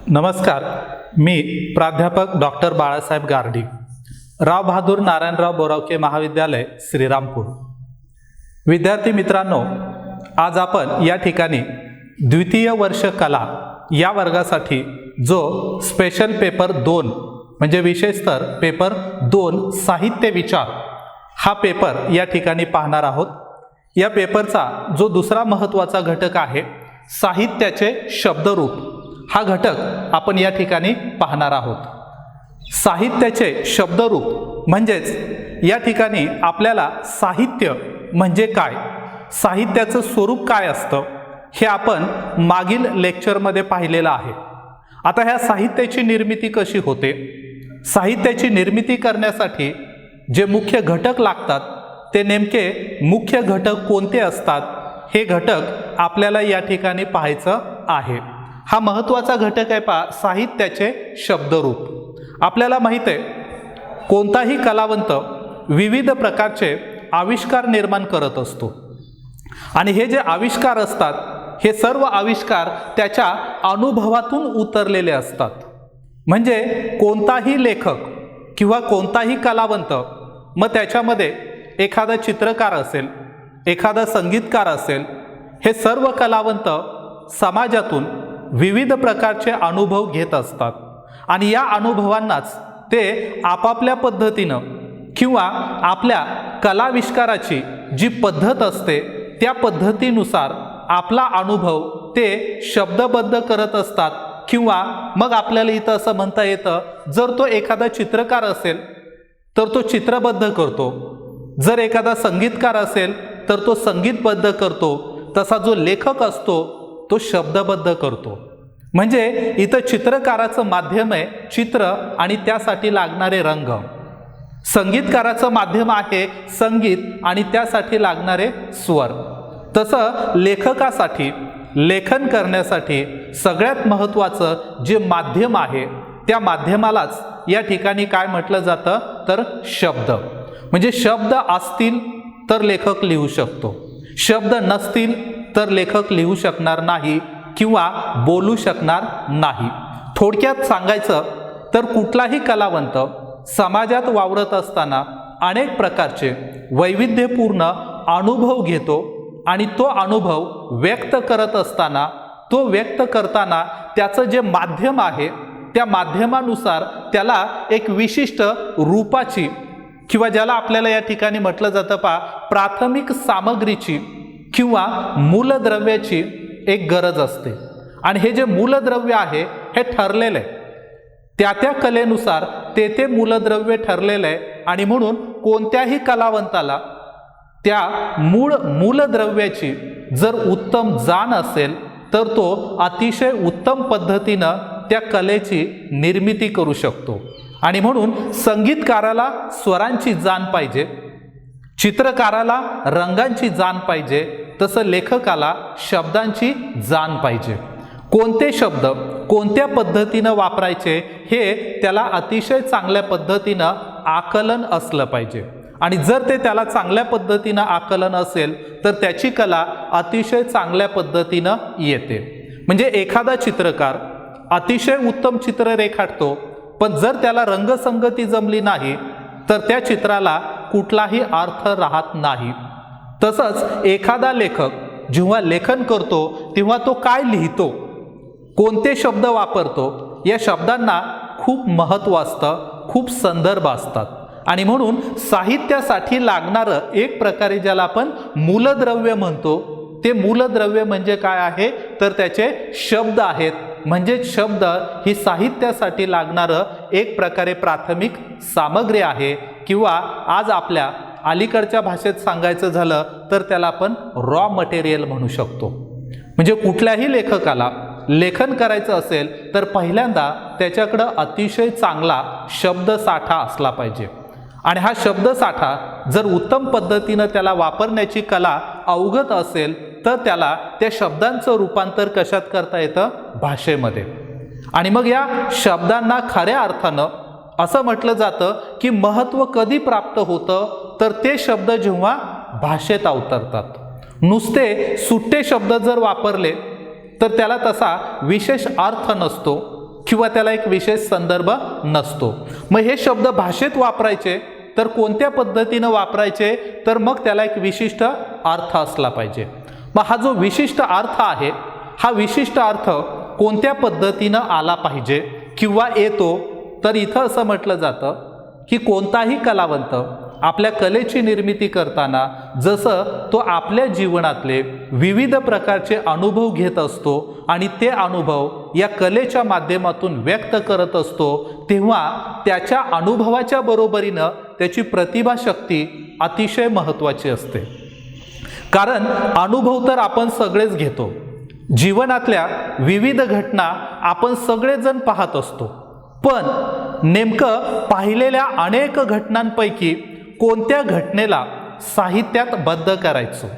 नमस्कार, मी प्राध्यापक डॉक्टर बाळासाहेब गारडी, राव बहादूर नारायणराव बोरावके महाविद्यालय श्रीरामपूर। विद्यार्थी मित्रांनो, आज आपण या ठिकाणी द्वितीय वर्ष कला या वर्गासाठी जो स्पेशल पेपर 2 म्हणजे विशेषतर पेपर 2 साहित्य विचार हा पेपर या ठिकाणी पाहणार आहोत। या पेपरचा जो दुसरा महत्त्वाचा घटक आहे साहित्याचे शब्दरूप, हा घटक आपण या ठिकाणी पाहणार आहोत। साहित्याचे शब्दरूप म्हणजेच या ठिकाणी आपल्याला साहित्य म्हणजे काय, साहित्याचं स्वरूप काय असतं हे आपण मागील लेक्चरमध्ये पाहिलेलं आहे। आता ह्या साहित्याची निर्मिती कशी होते, साहित्याची निर्मिती करण्यासाठी जे मुख्य घटक लागतात ते नेमके मुख्य घटक कोणते असतात हे घटक आपल्याला या ठिकाणी पाहायचं आहे। हा महत्त्वाचा घटक आहे पहा, साहित्याचे शब्दरूप। आपल्याला माहित आहे कोणताही कलावंत विविध प्रकारचे आविष्कार निर्माण करत असतो आणि हे जे आविष्कार असतात हे सर्व आविष्कार त्याच्या अनुभवातून उतरलेले असतात। म्हणजे कोणताही लेखक किंवा कोणताही कलावंत, मग त्याच्यामध्ये एखादा चित्रकार असेल, एखादा संगीतकार असेल, हे सर्व कलावंत समाजातून विविध प्रकारचे अनुभव घेत असतात आणि या अनुभवांनाच ते आपापल्या पद्धतीनं किंवा आपल्या कलाविष्काराची जी पद्धत असते त्या पद्धतीनुसार आपला अनुभव ते शब्दबद्ध करत असतात। किंवा मग आपल्याला इथं असं म्हणता येतं, जर तो एखादा चित्रकार असेल तर तो चित्रबद्ध करतो, जर एखादा संगीतकार असेल तर तो संगीतबद्ध करतो, तसा जो लेखक असतो तो शब्दबद्ध करतो। म्हणजे इथं चित्रकाराचं माध्यम आहे चित्र आणि त्यासाठी लागणारे रंग, संगीतकाराचं माध्यम आहे संगीत आणि त्यासाठी लागणारे स्वर। तसं लेखकासाठी लेखन करण्यासाठी सगळ्यात महत्त्वाचं जे माध्यम आहे त्या माध्यमालाच या ठिकाणी काय म्हटलं जातं तर शब्द। म्हणजे शब्द असतील तर लेखक लिहू शकतो, शब्द नसतील तर लेखक लिहू शकणार नाही किंवा बोलू शकणार नाही। थोडक्यात सांगायचं तर कुठलाही कलावंत समाजात वावरत असताना अनेक प्रकारचे वैविध्यपूर्ण अनुभव घेतो आणि तो अनुभव व्यक्त करत असताना, तो व्यक्त करताना त्याचं जे माध्यम आहे त्या माध्यमानुसार त्याला एक विशिष्ट रूपाची किंवा ज्याला आपल्याला या ठिकाणी म्हटलं जातं पहा प्राथमिक सामग्रीची किंवा मूलद्रव्याची एक गरज असते। आणि हे जे मूलद्रव्य आहे हे ठरलेलं आहे, त्या त्या कलेनुसार ते मूलद्रव्य ठरलेलं आहे आणि म्हणून कोणत्याही कलावंताला त्या मूलद्रव्याची जर उत्तम जाण असेल तर तो अतिशय उत्तम पद्धतीनं त्या कलेची निर्मिती करू शकतो। आणि म्हणून संगीतकाराला स्वरांची जाण पाहिजे, चित्रकाराला रंगांची जाण पाहिजे, तसं लेखकाला शब्दांची जाण पाहिजे। कोणते शब्द कोणत्या पद्धतीनं वापरायचे हे त्याला अतिशय चांगल्या पद्धतीनं आकलन असलं पाहिजे। आणि जर ते त्याला चांगल्या पद्धतीनं आकलन असेल तर त्याची कला अतिशय चांगल्या पद्धतीनं येते। म्हणजे एखादा चित्रकार अतिशय उत्तम चित्र रेखाटतो, पण जर त्याला रंगसंगती जमली नाही तर त्या चित्राला कुठलाही अर्थ राहत नाही। तसंच एखादा लेखक जेव्हा लेखन करतो तेव्हा तो काय लिहितो, कोणते शब्द वापरतो, या शब्दांना खूप महत्त्व असतं, खूप संदर्भ असतात। आणि म्हणून साहित्यासाठी लागणारं एक प्रकारे ज्याला आपण मूलद्रव्य म्हणतो ते मूलद्रव्य म्हणजे काय आहे तर त्याचे शब्द आहेत। म्हणजे शब्द ही साहित्यासाठी लागणारं एक प्रकारे प्राथमिक सामग्री आहे किंवा आज आपल्या अलीकडच्या भाषेत सांगायचं झालं तर त्याला आपण रॉ मटेरियल म्हणू शकतो। म्हणजे कुठल्याही लेखकाला लेखन करायचं असेल तर पहिल्यांदा त्याच्याकडं अतिशय चांगला शब्दसाठा असला पाहिजे आणि हा शब्दसाठा जर उत्तम पद्धतीनं त्याला वापरण्याची कला अवगत असेल तर त्याला त्या शब्दांचं रूपांतर कशात करता येतं भाषेमध्ये। आणि मग या शब्दांना खऱ्या अर्थानं असं म्हटलं जातं की महत्त्व कधी प्राप्त होतं तर ते शब्द जेव्हा भाषेत अवतरतात। नुसते सुट्टे शब्द जर वापरले तर त्याला तसा विशेष अर्थ नसतो, किंवा त्याला एक विशेष संदर्भ नसतो. मग हे शब्द भाषेत वापरायचे तर कोणत्या पद्धतीनं वापरायचे, तर मग त्याला एक विशिष्ट अर्थ असला पाहिजे. मग हा जो विशिष्ट अर्थ आहे, हा विशिष्ट अर्थ कोणत्या पद्धतीनं आला पाहिजे किंवा येतो, तर इथं असं म्हटलं जातं की कोणताही कलावंत आपल्या कलेची निर्मिती करताना जसं तो आपल्या जीवनातले विविध प्रकारचे अनुभव घेत असतो आणि ते अनुभव या कलेच्या माध्यमातून व्यक्त करत असतो, तेव्हा त्याच्या अनुभवाच्या बरोबरीनं त्याची प्रतिभाशक्ती अतिशय महत्त्वाची असते. कारण अनुभव तर आपण सगळेच घेतो. जीवनातल्या विविध घटना आपण सगळेजण पाहत असतो, पण नेमकं पाहिलेल्या अनेक घटनांपैकी कोणत्या घटनेला साहित्यात बद्ध करायचं,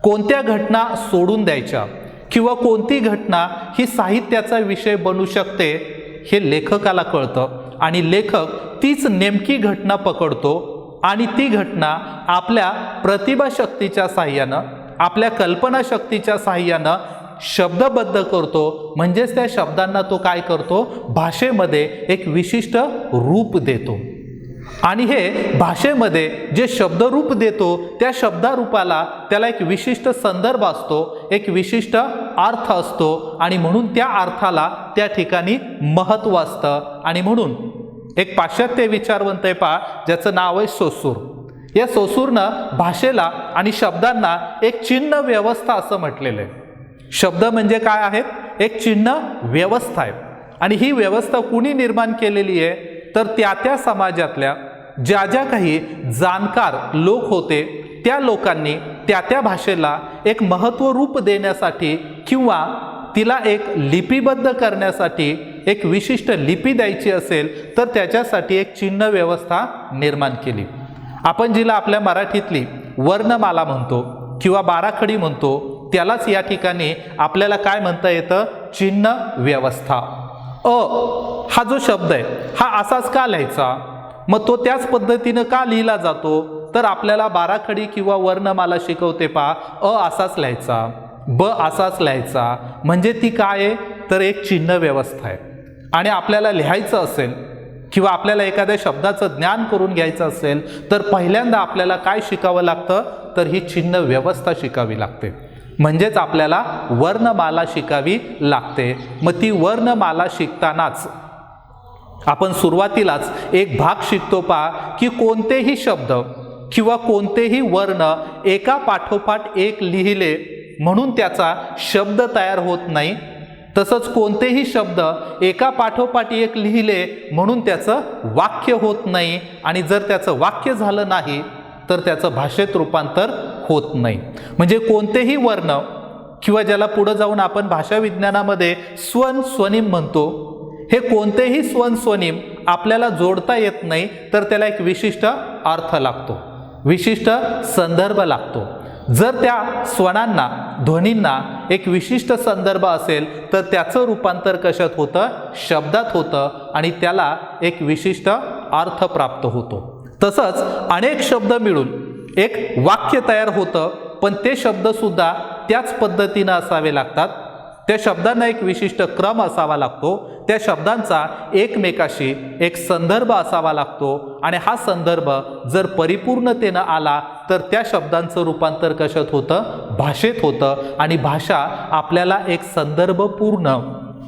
कोणत्या घटना सोडून द्यायच्या किंवा कोणती घटना ही साहित्याचा विषय बनू शकते, हे लेखकाला कळतं आणि लेखक तीच नेमकी घटना पकडतो आणि ती घटना आपल्या प्रतिभाशक्तीच्या साहाय्यानं, आपल्या कल्पनाशक्तीच्या साहाय्यानं शब्दबद्ध करतो. म्हणजेच त्या शब्दांना तो काय करतो, भाषेमध्ये एक विशिष्ट रूप देतो. आणि हे भाषेमध्ये जे शब्दरूप देतो, त्या शब्दारूपाला त्याला एक विशिष्ट संदर्भ असतो, एक विशिष्ट अर्थ असतो आणि म्हणून त्या अर्थाला त्या ठिकाणी महत्त्व असतं. आणि म्हणून एक पाश्चात्य विचारवंत आहे पहा, ज्याचं नाव आहे सोसूर. या सोसूरनं भाषेला आणि शब्दांना एक चिन्ह व्यवस्था असं म्हटलेलं आहे. शब्द म्हणजे काय आहेत, एक चिन्ह व्यवस्था आहे. आणि ही व्यवस्था कुणी निर्माण केलेली आहे, तर त्या समाजातल्या ज्या ज्या काही जाणकार लोक होते, त्या लोकांनी त्या भाषेला एक महत्त्वरूप देण्यासाठी किंवा तिला एक लिपिबद्ध करण्यासाठी, एक विशिष्ट लिपी द्यायची असेल तर त्याच्यासाठी एक चिन्ह व्यवस्था निर्माण केली. आपण जिला आपल्या मराठीतली वर्णमाला म्हणतो किंवा बाराखडी म्हणतो, त्यालाच या ठिकाणी आपल्याला काय म्हणता येतं, चिन्ह व्यवस्था. हा जो शब्द आहे हा असाच का लिहायचा, मग तो त्याच पद्धतीनं का लिहिला जातो, तर आपल्याला बाराखडी किंवा वर्णमाला शिकवते पहा, असाच लिहायचा, ब असाच लिहायचा. म्हणजे ती काय आहे, तर एक चिन्ह व्यवस्था आहे. आणि आपल्याला लिहायचं असेल किंवा आपल्याला एखाद्या शब्दाचं ज्ञान करून घ्यायचं असेल तर पहिल्यांदा आपल्याला काय शिकावं लागतं, तर ही चिन्ह व्यवस्था शिकावी लागते. म्हणजेच आपल्याला वर्णमाला शिकावी लागते. मग ती वर्णमाला शिकतानाच आपण सुरुवातीलाच एक भाग शिकतो पहा, की कोणतेही शब्द किंवा कोणतेही वर्ण एका पाठोपाठ एक लिहिले म्हणून त्याचा शब्द तयार होत नाही. तसंच कोणतेही शब्द एका पाठोपाठ एक लिहिले म्हणून त्याचं वाक्य होत नाही. आणि जर त्याचं वाक्य झालं नाही तर त्याचं भाषेत रूपांतर होत नाही. म्हणजे कोणतेही वर्ण किंवा ज्याला पुढे जाऊन आपण भाषा विज्ञानामध्ये स्वन स्वनिम म्हणतो, हे कोणतेही स्वन स्वनिम आपल्याला जोडता येत नाही, तर त्याला एक विशिष्ट अर्थ लागतो, विशिष्ट संदर्भ लागतो. जर त्या स्वनांना, ध्वनींना एक विशिष्ट संदर्भ असेल तर त्याचं रूपांतर कशात होतं, शब्दात होतं आणि त्याला एक विशिष्ट अर्थ प्राप्त होतो. तसंच अनेक शब्द मिळून एक वाक्य तयार होतं, पण ते शब्दसुद्धा त्याच पद्धतीनं असावे लागतात. त्या शब्दांना एक विशिष्ट क्रम असावा लागतो, त्या शब्दांचा एकमेकाशी एक संदर्भ असावा लागतो. आणि हा संदर्भ जर परिपूर्णतेनं आला तर त्या शब्दांचं रूपांतर कशात होतं, भाषेत होतं. आणि भाषा आपल्याला एक संदर्भपूर्ण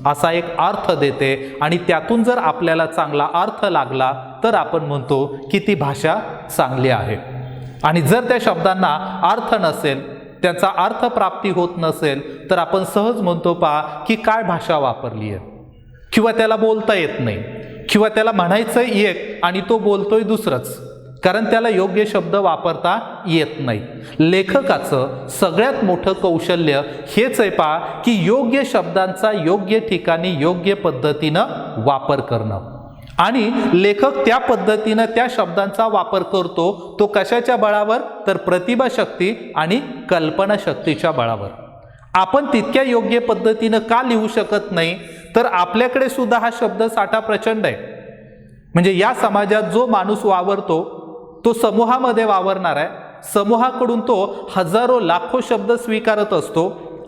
असा एक अर्थ देते. आणि त्यातून जर आपल्याला चांगला अर्थ लागला तर आपण म्हणतो की ती भाषा चांगली आहे. आणि जर त्या शब्दांना अर्थ नसेल, त्याचा अर्थ प्राप्ती होत नसेल, तर आपण सहज म्हणतो पहा की काय भाषा वापरली आहे, किंवा त्याला बोलता येत नाही, किंवा त्याला म्हणायचं एक आणि तो बोलतोय दुसरंच, कारण त्याला योग्य शब्द वापरता येत नाही. लेखकाचं सगळ्यात मोठं कौशल्य हेच आहे पहा की योग्य शब्दांचा योग्य ठिकाणी योग्य पद्धतीनं वापर करणं. आणि लेखक त्या पद्धतीनं त्या शब्दांचा वापर करतो, तो कशाच्या बळावर, तर प्रतिभाशक्ती आणि कल्पनाशक्तीच्या बळावर. आपण तितक्या योग्य पद्धतीनं का लिहू शकत नाही, तर आपल्याकडे सुद्धा हा शब्द साठा प्रचंड आहे. म्हणजे या समाजात जो माणूस वावरतो तो समूहामध्ये वावरणार आहे, समूहाकडून तो हजारो लाखो शब्द स्वीकारत असतो,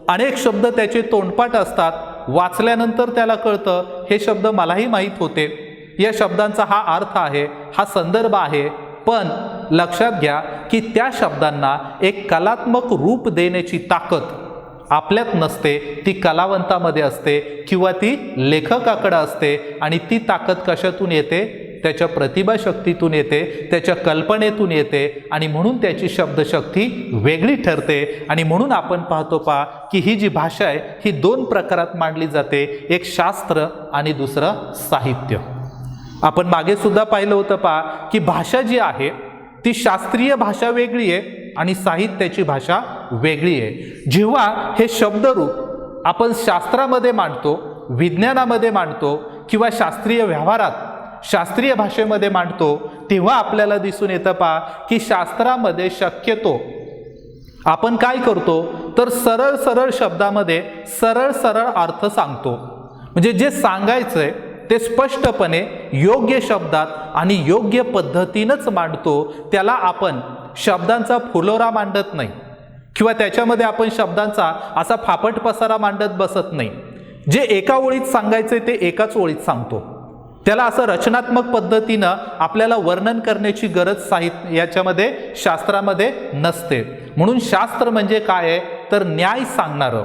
अनेक शब्द त्याचे तोंडपाठ असतात, वाचल्यानंतर त्याला कळतं हे शब्द मलाही माहीत होते, या शब्दांचा हा अर्थ आहे, हा संदर्भ आहे, पण लक्षात घ्या की त्या शब्दांना एक कलात्मक रूप देण्याची ताकद आपल्यात नसते, ती कलावंतामध्ये असते किंवा ती लेखकाकडे असते. आणि ती ताकद कशातून येते? त्याच्या प्रतिभाशक्तीतून येते, त्याच्या कल्पनेतून येते आणि म्हणून त्याची शब्दशक्ती वेगळी ठरते. आणि म्हणून आपण पाहतो की ही जी भाषा आहे ही दोन प्रकारात मांडली जाते, एक शास्त्र आणि दुसरं साहित्य. आपण मागे सुद्धा पाहिलं होतं की भाषा जी आहे ती शास्त्रीय भाषा वेगळी आहे आणि साहित्याची भाषा वेगळी आहे. जेव्हा हे शब्दरूप आपण शास्त्रामध्ये मांडतो, विज्ञानामध्ये मांडतो किंवा शास्त्रीय व्यवहारात शास्त्रीय भाषेमध्ये मांडतो, तेव्हा आपल्याला दिसून येतं की शास्त्रामध्ये शक्यतो आपण काय करतो तर सरळ सरळ शब्दामध्ये सरळ सरळ अर्थ सांगतो. म्हणजे जे सांगायचंय ते स्पष्टपणे योग्य शब्दात आणि योग्य पद्धतीनंच मांडतो. त्याला आपण शब्दांचा फुलोरा मांडत नाही किंवा त्याच्यामध्ये आपण शब्दांचा असा फापट पसारा मांडत बसत नाही. जे एका ओळीत सांगायचे ते एकाच ओळीत सांगतो. त्याला असं रचनात्मक पद्धतीनं आपल्याला वर्णन करण्याची गरज याच्यामध्ये शास्त्रामध्ये नसते. म्हणून शास्त्र म्हणजे काय आहे तर न्याय सांगणारं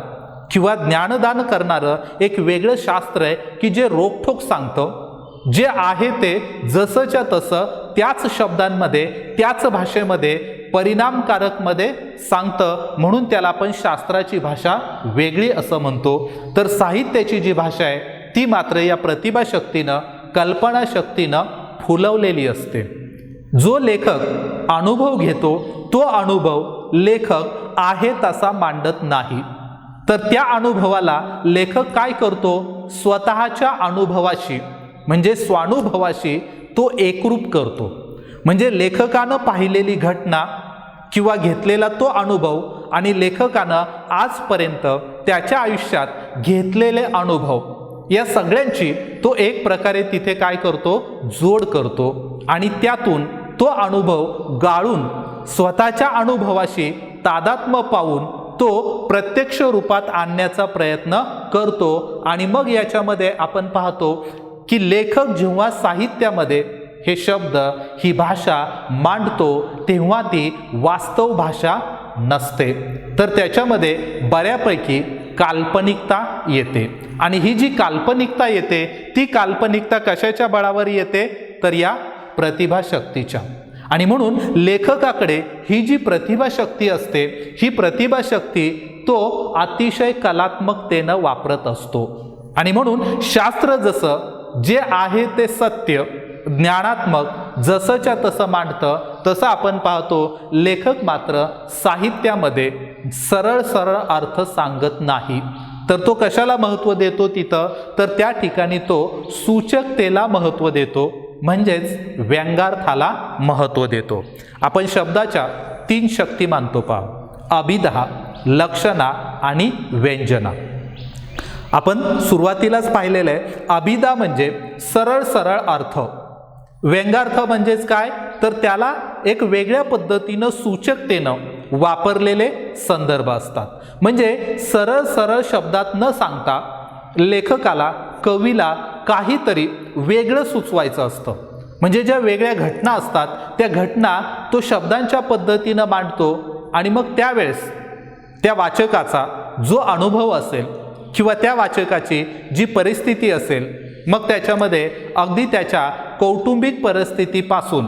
किंवा ज्ञानदान करणारं एक वेगळं शास्त्र आहे की जे रोखठोक सांगतं, जे आहे ते जसंच्या तसं त्याच शब्दांमध्ये त्याच भाषेमध्ये परिणामकारकमध्ये सांगतं. म्हणून त्याला आपण शास्त्राची भाषा वेगळी असं म्हणतो. तर साहित्याची जी भाषा आहे ती मात्र या प्रतिभाशक्तीनं कल्पनाशक्तीनं फुलवलेली असते. जो लेखक अनुभव घेतो तो अनुभव लेखक आहे तसा मांडत नाही, तर त्या अनुभवाला लेखक काय करतो स्वतःच्या अनुभवाशी म्हणजे स्वानुभवाशी तो एकरूप करतो. म्हणजे लेखकानं पाहिलेली घटना किंवा घेतलेला तो अनुभव आणि लेखकानं आजपर्यंत त्याच्या आयुष्यात घेतलेले अनुभव या सगळ्यांची तो एक प्रकारे तिथे काय करतो जोड करतो आणि त्यातून तो अनुभव गाळून स्वतःच्या अनुभवाशी तादात्म्य पाहून तो प्रत्यक्ष रूपात आणण्याचा प्रयत्न करतो. आणि मग याच्यामध्ये आपण पाहतो की लेखक जेव्हा साहित्यामध्ये हे शब्द ही भाषा मांडतो तेव्हा ती वास्तव भाषा नसते, तर त्याच्यामध्ये बऱ्यापैकी काल्पनिकता येते. आणि ही जी काल्पनिकता येते ती काल्पनिकता कशाच्या बळावर येते तर या प्रतिभाशक्तीच्या. आणि म्हणून लेखकाकडे ही जी प्रतिभाशक्ती असते ही प्रतिभाशक्ती तो अतिशय कलात्मकतेनं वापरत असतो. आणि म्हणून शास्त्र जसं जे आहे ते सत्य ज्ञानात्मक जसंच्या तसं मांडतं, तसं आपण पाहतो लेखक मात्र साहित्यामध्ये सरळ सरळ अर्थ सांगत नाही. तर तो कशाला महत्त्व देतो तिथं तर त्या ठिकाणी तो सूचकतेला महत्त्व देतो, म्हणजेच व्यंगार्थाला महत्त्व देतो. आपण शब्दाच्या 3 शक्ती मानतो अभिधा, लक्षणा आणि व्यंजना. आपण सुरुवातीलाच पाहिलेलं आहे अभिधा म्हणजे सरळ सरळ अर्थ, व्यंगार्थ म्हणजेच काय तर त्याला एक वेगळ्या पद्धतीनं सूचकतेनं वापरलेले संदर्भ असतात. म्हणजे सरळ सरळ शब्दात न सांगता लेखकाला कवीला काहीतरी वेगळं सुचवायचं असतं. म्हणजे ज्या वेगळ्या घटना असतात त्या घटना तो शब्दांच्या पद्धतीनं मांडतो आणि मग त्यावेळेस त्या वाचकाचा जो अनुभव असेल किंवा त्या वाचकाची जी परिस्थिती असेल मग त्याच्यामध्ये अगदी त्याच्या कौटुंबिक परिस्थितीपासून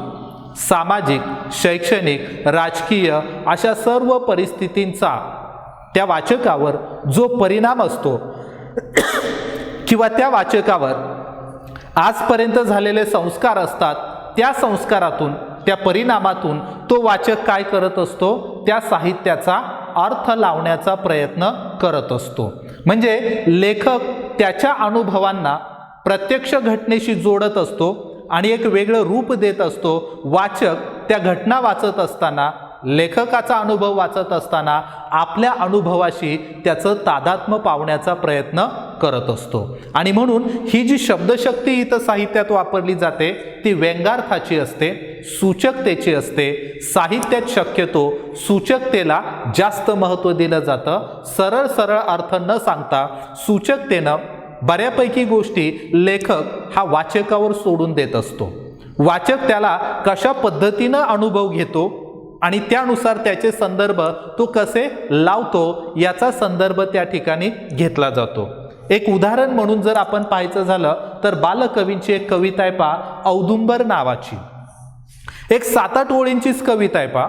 सामाजिक, शैक्षणिक, राजकीय अशा सर्व परिस्थितींचा त्या वाचकावर जो परिणाम असतो किंवा त्या वाचकावर आजपर्यंत झालेले संस्कार असतात, त्या संस्कारातून त्या परिणामातून तो वाचक काय करत असतो त्या साहित्याचा अर्थ लावण्याचा प्रयत्न करत असतो. म्हणजे लेखक त्याच्या अनुभवांना प्रत्यक्ष घटनेशी जोडत असतो आणि एक वेगळं रूप देत असतो. वाचक त्या घटना वाचत असताना लेखकाचा अनुभव वाचत असताना आपल्या अनुभवाशी त्याचं तादात्म्य पावण्याचा प्रयत्न करत असतो. आणि म्हणून ही जी शब्दशक्ती इथं साहित्यात वापरली जाते ती व्यंगार्थाची असते, सूचकतेची असते. साहित्यात शक्यतो सूचकतेला जास्त महत्त्व दिलं जातं. सरळ सरळ अर्थ न सांगता सूचकतेनं बऱ्यापैकी गोष्टी लेखक हा वाचकावर सोडून देत असतो. वाचक त्याला कशा पद्धतीनं अनुभव घेतो आणि त्यानुसार त्याचे संदर्भ तो कसे लावतो याचा संदर्भ त्या ठिकाणी घेतला जातो. एक उदाहरण म्हणून जर आपण पाहायचं झालं तर बालकवींची एक कविता आहे पहा, औदुंबर नावाची. एक 7-8 ओळींचीच कविता आहे पहा.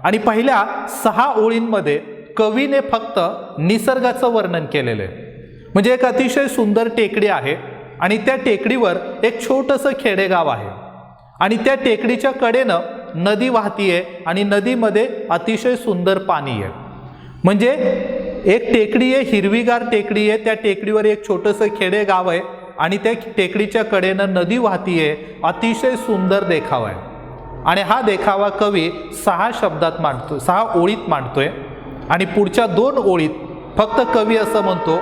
आणि पहिल्या 6 ओळींमध्ये कवीने फक्त निसर्गाचं वर्णन केलेलं आहे. म्हणजे एक अतिशय सुंदर टेकडी आहे आणि त्या टेकडीवर एक छोटंसं खेडेगाव आहे आणि त्या टेकडीच्या कडेनं नदी वाहतीये आणि नदीमध्ये अतिशय सुंदर पाणी आहे. म्हणजे एक टेकडी आहे, हिरवीगार टेकडी आहे, त्या टेकडीवर एक छोटंसं खेडेगाव आहे आणि त्या टेकडीच्या कडेनं नदी वाहतीये, अतिशय सुंदर देखावा आहे. आणि हा देखावा कवी 6 शब्दात मांडतो, 6 ओळीत मांडतोय. आणि पुढच्या 2 ओळीत फक्त कवी असं म्हणतो,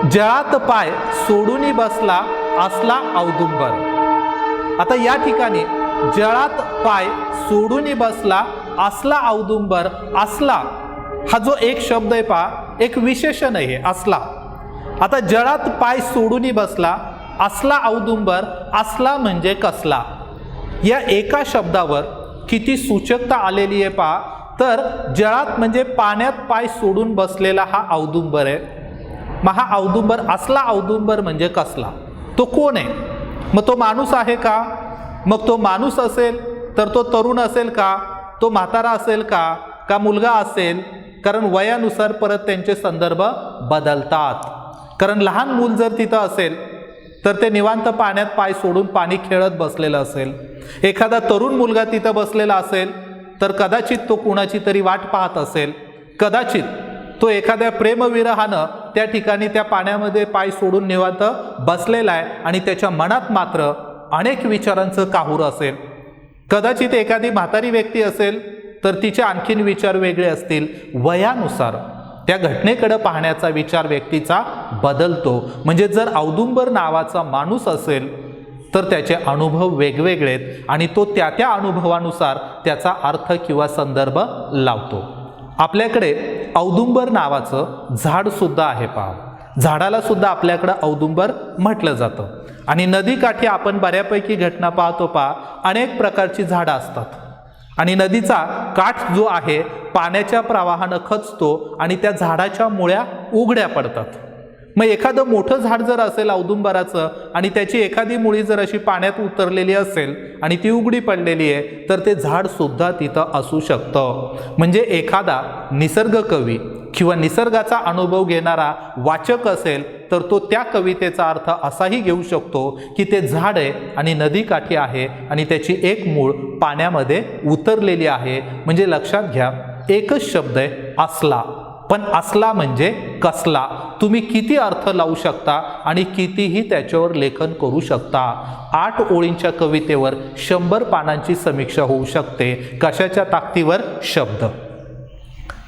जळात पाय सोडूनी बसला असला औदुंबर. आता या ठिकाणी जळात पाय सोडूनी बसला असला औदुंबर, असला हा जो एक शब्द आहे पहा, एक विशेषण आहे असला. आता जळात पाय सोडूनी बसला असला औदुंबर, असला म्हणजे कसला. या एका शब्दावर किती सूचकता आलेली आहे पहा. तर जळात म्हणजे पाण्यात पाय सोडून बसलेला हा औदुंबर आहे. मग हा औदुंबर, असला औदुंबर म्हणजे कसला, तो कोण आहे? मग तो माणूस आहे का? मग तो माणूस असेल तर तो तरुण असेल का, तो म्हातारा असेल का मुलगा असेल? कारण वयानुसार परत त्यांचे संदर्भ बदलतात. कारण लहान मूल जर तिथं असेल तर ते निवांत पाण्यात पाय सोडून पाणी खेळत बसलेलं असेल. एखादा तरुण मुलगा तिथं बसलेला असेल तर कदाचित तो कुणाची तरी वाट पाहत असेल. कदाचित तो एखाद्या प्रेमविरहानं त्या ठिकाणी त्या पाण्यामध्ये पाय सोडून निवांत बसलेला आहे आणि त्याच्या मनात मात्र अनेक विचारांचं काहूर असेल. कदाचित एखादी म्हातारी व्यक्ती असेल तर तिचे आणखीन विचार वेगळे असतील. वयानुसार त्या घटनेकडे पाहण्याचा विचार व्यक्तीचा बदलतो. म्हणजे जर औदुंबर नावाचा माणूस असेल तर त्याचे अनुभव वेगवेगळे आहेत आणि तो त्या त्या अनुभवानुसार त्याचा अर्थ किंवा संदर्भ लावतो. आपल्याकडे औदुंबर नावाचं झाड सुद्धा आहे पहा. झाडाला सुद्धा आपल्याकडे औदुंबर म्हटलं जातं. आणि नदीकाठी आपण बऱ्यापैकी घटना पाहतो पहा, अनेक प्रकारची झाडं असतात आणि नदीचा काठ जो आहे पाण्याच्या प्रवाहानं खचतो आणि त्या झाडाच्या मुळ्या उघड्या पडतात. मग एखादं मोठं झाड जर असेल औदुंबराचं आणि त्याची एखादी मुळी जर अशी पाण्यात उतरलेली असेल आणि ती उघडी पडलेली आहे तर ते झाड सुद्धा तिथं असू शकतं. म्हणजे एखादा निसर्ग कवी किंवा निसर्गाचा अनुभव घेणारा वाचक असेल तर तो त्या कवितेचा अर्थ असाही घेऊ शकतो की ते झाड आहे आणि नदीकाठी आहे आणि त्याची एक मूळ पाण्यामध्ये उतरलेली आहे. म्हणजे लक्षात घ्या, एकच शब्द आहे असला. पण असला म्हणजे कसला. तुम्ही किती अर्थ लावू शकता आणि कितीही त्याच्यावर लेखन करू शकता. 8 ओळींच्या कवितेवर 100 पानांची समीक्षा होऊ शकते. कशाच्या ताकदीवर? शब्द.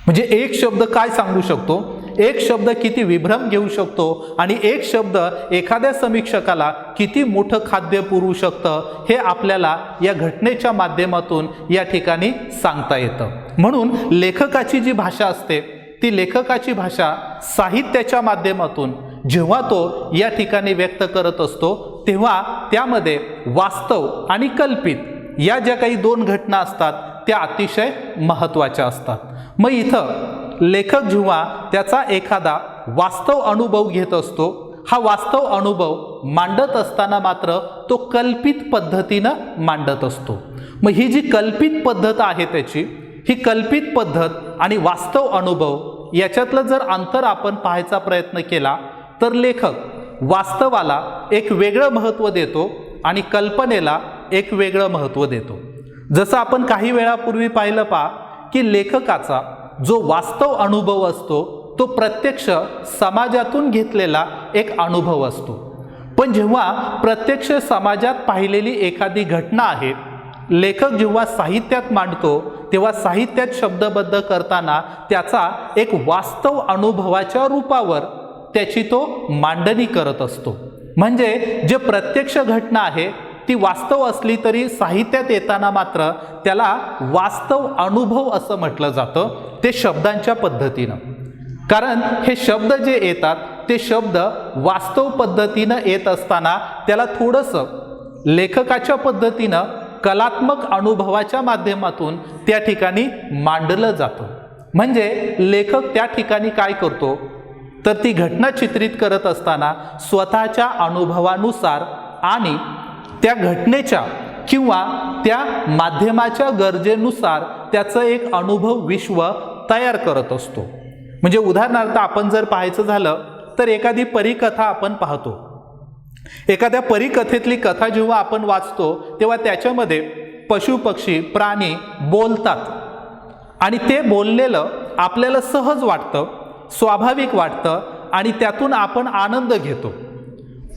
म्हणजे एक शब्द काय सांगू शकतो, एक शब्द किती विभ्रम घेऊ शकतो आणि एक शब्द एखाद्या समीक्षकाला किती मोठं खाद्य पुरवू शकतं हे आपल्याला या घटनेच्या माध्यमातून या ठिकाणी सांगता येतं. म्हणून लेखकाची जी भाषा असते ती लेखकाची भाषा साहित्याच्या माध्यमातून जेव्हा तो या ठिकाणी व्यक्त करत असतो तेव्हा त्यामध्ये वास्तव आणि कल्पित या ज्या काही 2 घटना असतात त्या अतिशय महत्त्वाच्या असतात. मग इथं लेखक जेव्हा त्याचा एखादा वास्तव अनुभव घेत असतो, हा वास्तव अनुभव मांडत असताना मात्र तो कल्पित पद्धतीनं मांडत असतो. मग ही जी कल्पित पद्धत आहे त्याची, ही कल्पित पद्धत आणि वास्तव अनुभव याच्यातलं जर अंतर आपण पाहायचा प्रयत्न केला तर लेखक वास्तवाला एक वेगळं महत्त्व देतो आणि कल्पनेला एक वेगळं महत्त्व देतो. जसं आपण काही वेळापूर्वी पाहिलं पहा की लेखकाचा जो वास्तव अनुभव असतो तो प्रत्यक्ष समाजातून घेतलेला एक अनुभव असतो. पण जेव्हा प्रत्यक्ष समाजात पाहिलेली एखादी घटना आहे लेखक जेव्हा साहित्यात मांडतो तेव्हा साहित्यात शब्दबद्ध करताना त्याचा एक वास्तव अनुभवाच्या रूपावर त्याची तो मांडणी करत असतो। म्हणजे जे प्रत्यक्ष घटना आहे ती वास्तव असली तरी साहित्यात येताना मात्र त्याला वास्तव अनुभव असं म्हटलं जातं, ते शब्दांच्या पद्धतीनं। कारण हे शब्द जे येतात ते शब्द वास्तव पद्धतीनं येत असताना त्याला थोडंसं लेखकाच्या पद्धतीनं कलात्मक अनुभवाच्या माध्यमातून त्या ठिकाणी मांडलं जातं। म्हणजे लेखक त्या ठिकाणी काय करतो तर ती घटना चित्रित करत असताना स्वतःच्या अनुभवानुसार आणि त्या घटनेच्या किंवा त्या माध्यमाच्या गरजेनुसार त्याचं एक अनुभव विश्व तयार करत असतो। म्हणजे उदाहरणार्थ आपण जर पाहायचं झालं तर एखादी परिकथा आपण पाहतो, एखाद्या परिकथेतली कथा जेव्हा आपण वाचतो तेव्हा त्याच्यामध्ये पशु पक्षी प्राणी बोलतात आणि ते बोललेलं आपल्याला सहज वाटतं, स्वाभाविक वाटतं आणि त्यातून आपण आनंद घेतो।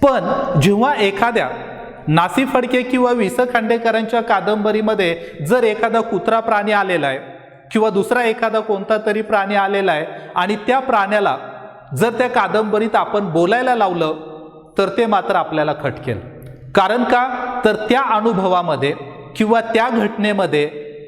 पण जेव्हा एखाद्या नासी फडके किंवा वि स खांडेकरांच्या कादंबरीमध्ये जर एखादा कुत्रा प्राणी आलेला आहे किंवा दुसरा एखादा कोणता तरी प्राणी आलेला आहे आणि त्या प्राण्याला जर त्या कादंबरीत आपण बोलायला लावलं तर ते मात्र आपल्याला खटकेल। कारण का तर त्या अनुभवामध्ये किंवा त्या घटनेमध्ये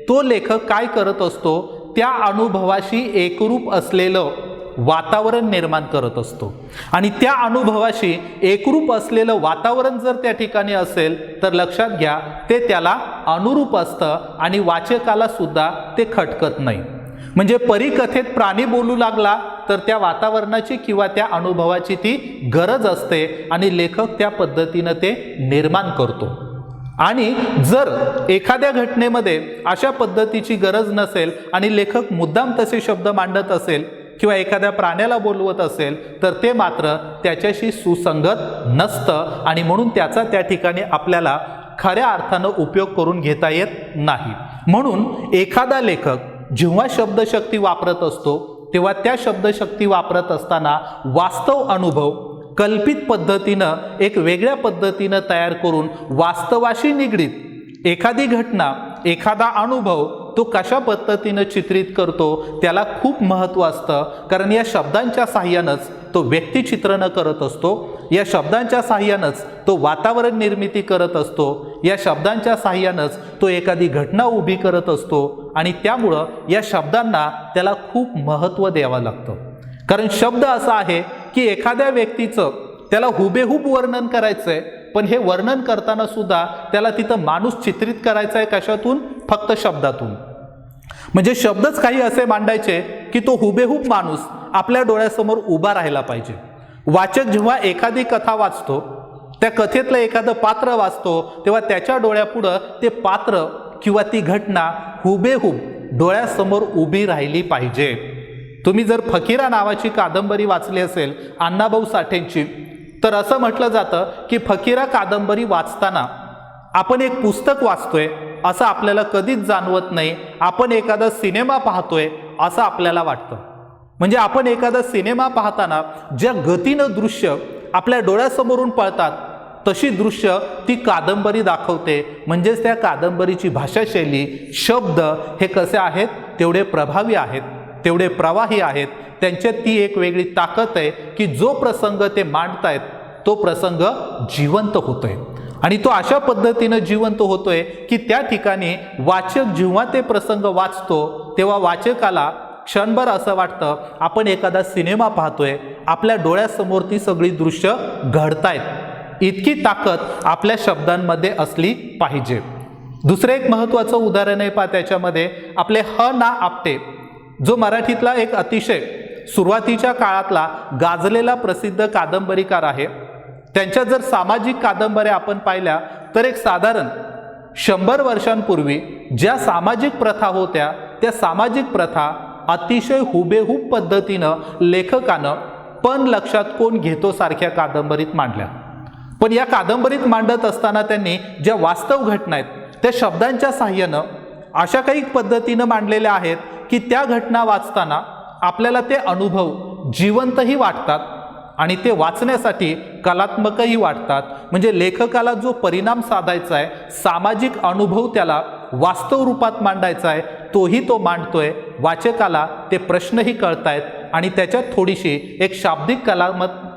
तो लेखक काय करत असतो, त्या अनुभवाशी एकरूप असलेलं वातावरण निर्माण करत असतो आणि त्या अनुभवाशी एकरूप असलेलं वातावरण जर त्या ठिकाणी असेल तर लक्षात घ्या ते त्याला अनुरूप असतं आणि वाचकाला सुद्धा ते खटकत नाही। म्हणजे परिकथेत प्राणी बोलू लागला तर त्या वातावरणाची किंवा त्या अनुभवाची ती गरज असते आणि लेखक त्या पद्धतीनं ते निर्माण करतो। आणि जर एखाद्या घटनेमध्ये अशा पद्धतीची गरज नसेल आणि लेखक मुद्दाम तसे शब्द मांडत असेल किंवा एखाद्या प्राण्याला बोलवत असेल तर ते मात्र त्याच्याशी सुसंगत नसतं आणि म्हणून त्याचा त्या ठिकाणी आपल्याला खऱ्या अर्थानं उपयोग करून घेता येत नाही। म्हणून एखादा लेखक जेव्हा शब्दशक्ती वापरत असतो तेव्हा त्या शब्दशक्ती वापरत असताना वास्तव अनुभव कल्पित पद्धतीनं एक वेगळ्या पद्धतीनं तयार करून वास्तवाशी निगडीत एखादी घटना एखादा अनुभव तो कशा पद्धतीनं चित्रित करतो त्याला खूप महत्त्व असतं। कारण या शब्दांच्या साहाय्यानंच तो व्यक्तिचित्रण करत असतो, या शब्दांच्या साहाय्यानंच तो वातावरण निर्मिती करत असतो, या शब्दांच्या साहाय्यानंच तो एखादी घटना उभी करत असतो आणि त्यामुळं या शब्दांना त्याला खूप महत्त्व द्यावं लागतं। कारण शब्द असा आहे की एखाद्या व्यक्तीचं त्याला हुबेहूब वर्णन करायचंय पण हे वर्णन करताना सुद्धा त्याला तिथं माणूस चित्रित करायचा आहे कशातून, फक्त शब्दातून। म्हणजे शब्दच काही असे मांडायचे की तो हुबेहूब माणूस आपल्या डोळ्यासमोर उभा राहायला पाहिजे। वाचक जेव्हा एखादी कथा वाचतो त्या कथेतलं एखादं पात्र वाचतो तेव्हा त्याच्या डोळ्यापुढं ते पात्र किंवा ती घटना हुबेहूब डोळ्यासमोर उभी राहिली पाहिजे। तुम्ही जर फकीरा नावाची कादंबरी वाचली असेल अण्णाभाऊ साठेंची तर असं म्हटलं जातं की फकीरा कादंबरी वाचताना आपण एक पुस्तक वाचतोय असं आपल्याला कधीच जाणवत नाही, आपण एखादा सिनेमा पाहतोय असं आपल्याला वाटतं। म्हणजे आपण एखादा सिनेमा पाहताना ज्या गतीनं दृश्य आपल्या डोळ्यासमोरून पळतात तशी दृश्य ती कादंबरी दाखवते। म्हणजेच त्या कादंबरीची भाषाशैली शब्द हे कसे आहेत तेवढे प्रभावी आहेत, तेवढे प्रवाही आहेत, त्यांच्यात ती एक वेगळी ताकद आहे की जो प्रसंग ते मांडतायत तो प्रसंग जिवंत होतोय आणि तो अशा पद्धतीनं जिवंत होतोय की त्या ठिकाणी वाचक जेव्हा ते प्रसंग वाचतो तेव्हा वाचकाला क्षणभर असं वाटतं आपण एखादा सिनेमा पाहतोय, आपल्या डोळ्यासमोर ती सगळी दृश्य घडतायत। इतकी ताकद आपल्या शब्दांमध्ये असली पाहिजे। दुसरं एक महत्त्वाचं उदाहरण आहे पहा त्याच्यामध्ये आपले ह ना आपटे जो मराठीतला एक अतिशय सुरुवातीच्या काळातला गाजलेला प्रसिद्ध कादंबरीकार आहे। त्यांच्या जर सामाजिक कादंबऱ्या आपण पाहिल्या तर एक साधारण 100 वर्षांपूर्वी ज्या सामाजिक प्रथा होत्या त्या सामाजिक प्रथा अतिशय हुबेहूब पद्धतीनं लेखकानं पण लक्षात कोण घेतो सारख्या कादंबरीत मांडल्या। पण या कादंबरीत मांडत असताना त्यांनी ज्या वास्तव घटना आहेत त्या शब्दांच्या साहाय्यानं अशा काही पद्धतीनं मांडलेल्या आहेत की त्या घटना वाचताना आपल्याला ते अनुभव जिवंतही वाटतात आणि ते वाचण्यासाठी कलात्मकही वाटतात। म्हणजे लेखकाला जो परिणाम साधायचा आहे सामाजिक अनुभव त्याला वास्तव रूपात मांडायचा आहे तोही तो मांडतोय, वाचकाला ते प्रश्नही कळतायत आणि त्याच्यात थोडीशी एक शाब्दिक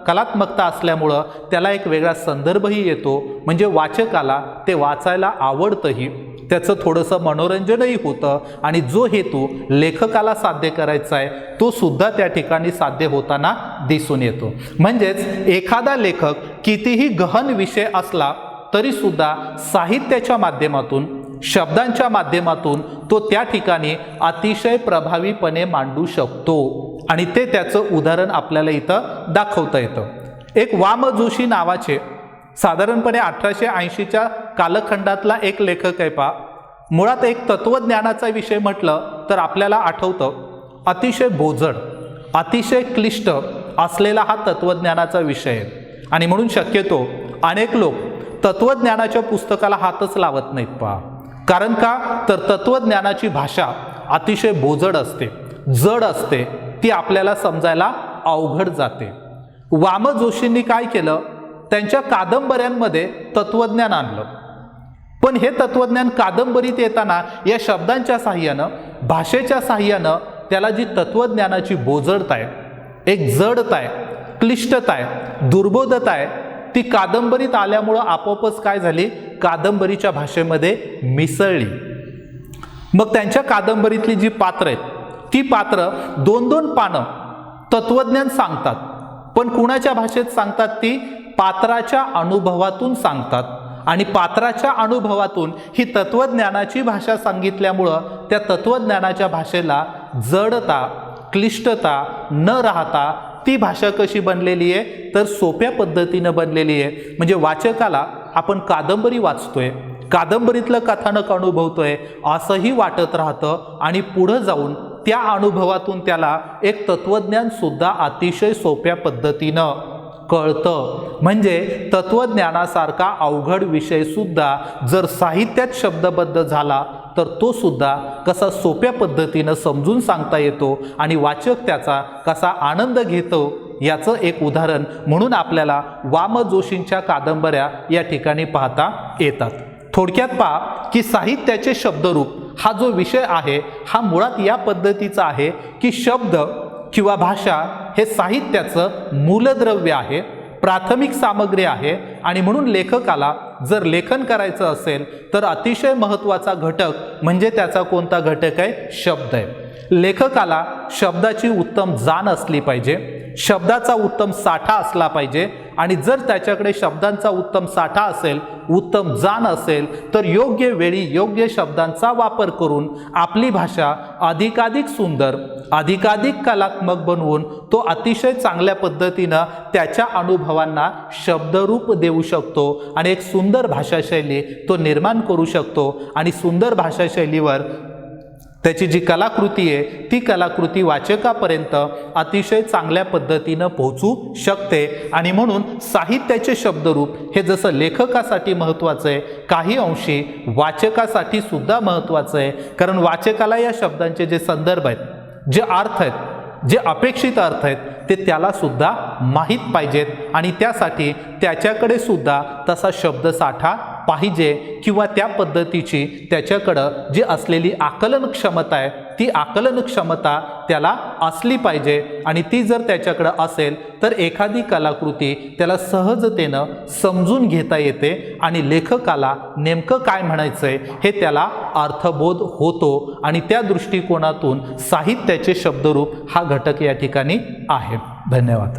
कलात्मकता असल्यामुळं त्याला एक वेगळा संदर्भही येतो, म्हणजे वाचकाला ते वाचायला आवडतंही, त्याचं थोडंसं मनोरंजनही होतं आणि जो हेतू लेखकाला साध्य करायचा आहे तो सुद्धा त्या ठिकाणी साध्य होताना दिसून येतो. म्हणजेच एखादा लेखक कितीही गहन विषय असला तरी सुद्धा साहित्याच्या माध्यमातून, शब्दांच्या माध्यमातून तो त्या ठिकाणी अतिशय प्रभावीपणे मांडू शकतो आणि ते त्याचं उदाहरण आपल्याला इथं दाखवता येतं. एक वाम जोशी नावाचे साधारणपणे 1880च्या कालखंडातला एक लेखक आहे पहा. मुळात एक तत्वज्ञानाचा विषय म्हटलं तर आपल्याला आठवतं अतिशय बोजड, अतिशय क्लिष्ट असलेला हा तत्वज्ञानाचा विषय आहे आणि म्हणून शक्यतो अनेक लोक तत्वज्ञानाच्या पुस्तकाला हातच लावत नाहीत पहा. कारण का तर तत्वज्ञानाची भाषा अतिशय बोजड असते, जड असते, ती आपल्याला समजायला अवघड जाते. वाम जोशींनी काय केलं, त्यांच्या कादंबऱ्यांमध्ये तत्वज्ञान आणलं, पण हे तत्वज्ञान कादंबरीत येताना या शब्दांच्या साहाय्यानं, भाषेच्या साहाय्यानं त्याला जी तत्वज्ञानाची बोजडता आहे, एक जडता आहे, क्लिष्टता आहे, दुर्बोधता आहे, ती कादंबरीत आल्यामुळं आपोआपच काय झाली, कादंबरीच्या भाषेमध्ये मिसळली. मग त्यांच्या कादंबरीतली जी पात्र आहेत ती पात्र 2-2 पानं तत्वज्ञान सांगतात, पण कुणाच्या भाषेत सांगतात, ती पात्राच्या अनुभवातून सांगतात आणि पात्राच्या अनुभवातून ही तत्वज्ञानाची भाषा सांगितल्यामुळं त्या तत्वज्ञानाच्या भाषेला जडता, क्लिष्टता न राहता ती भाषा कशी बनलेली आहे तर सोप्या पद्धतीनं बनलेली आहे. म्हणजे वाचकाला आपण कादंबरी वाचतोय, कादंबरीतलं कथानक अनुभवतोय असंही वाटत राहतं आणि पुढं जाऊन त्या अनुभवातून त्याला एक तत्वज्ञान सुद्धा अतिशय सोप्या पद्धतीनं कळतं. म्हणजे तत्वज्ञानासारखा अवघड विषय सुद्धा जर साहित्यात शब्दबद्ध झाला तर तो सुद्धा कसा सोप्या पद्धतीनं समजून सांगता येतो आणि वाचक त्याचा कसा आनंद घेतो याचं एक उदाहरण म्हणून आपल्याला वाम जोशींच्या कादंबऱ्या या ठिकाणी पाहता येतात. थोडक्यात पहा की साहित्याचे शब्दरूप हा जो विषय आहे हा मुळात या पद्धतीचा आहे की शब्द किंवा भाषा हे साहित्याचं मूलद्रव्य आहे, प्राथमिक सामग्री आहे आणि म्हणून लेखकाला जर लेखन करायचं असेल तर अतिशय महत्त्वाचा घटक म्हणजे त्याचा कोणता घटक आहे, शब्द आहे. लेखकाला शब्दाची उत्तम जाण असली पाहिजे, शब्दाचा उत्तम साठा असला पाहिजे आणि जर त्याच्याकडे शब्दांचा उत्तम साठा असेल, उत्तम जाण असेल तर योग्य वेळी योग्य शब्दांचा वापर करून आपली भाषा अधिकाधिक सुंदर, अधिकाधिक कलात्मक बनवून तो अतिशय चांगल्या पद्धतीनं त्याच्या अनुभवांना शब्दरूप देऊ शकतो आणि एक सुंदर भाषाशैली तो निर्माण करू शकतो आणि सुंदर भाषाशैलीवर त्याची जी कलाकृती आहे ती कलाकृती वाचकापर्यंत अतिशय चांगल्या पद्धतीनं पोहोचू शकते. आणि म्हणून साहित्याचे शब्दरूप हे जसं लेखकासाठी महत्त्वाचं आहे, काही अंशी वाचकासाठी सुद्धा महत्त्वाचं आहे. कारण वाचकाला या शब्दांचे जे संदर्भ आहेत, जे अर्थ आहेत, जे अपेक्षित अर्थ आहेत ते त्याला सुद्धा माहीत पाहिजेत आणि त्यासाठी त्याच्याकडे सुद्धा तसा शब्दसाठा पाहिजे किंवा त्या पद्धतीची त्याच्याकडं जी असलेली आकलन क्षमता आहे ती आकलन क्षमता त्याला असली पाहिजे आणि ती जर त्याच्याकडं असेल तर एखादी कलाकृती त्याला सहजतेनं समजून घेता येते आणि लेखकाला नेमकं काय म्हणायचंय हे त्याला अर्थबोध होतो आणि त्या दृष्टिकोनातून साहित्याचे शब्दरूप हा घटक या ठिकाणी आहे. धन्यवाद.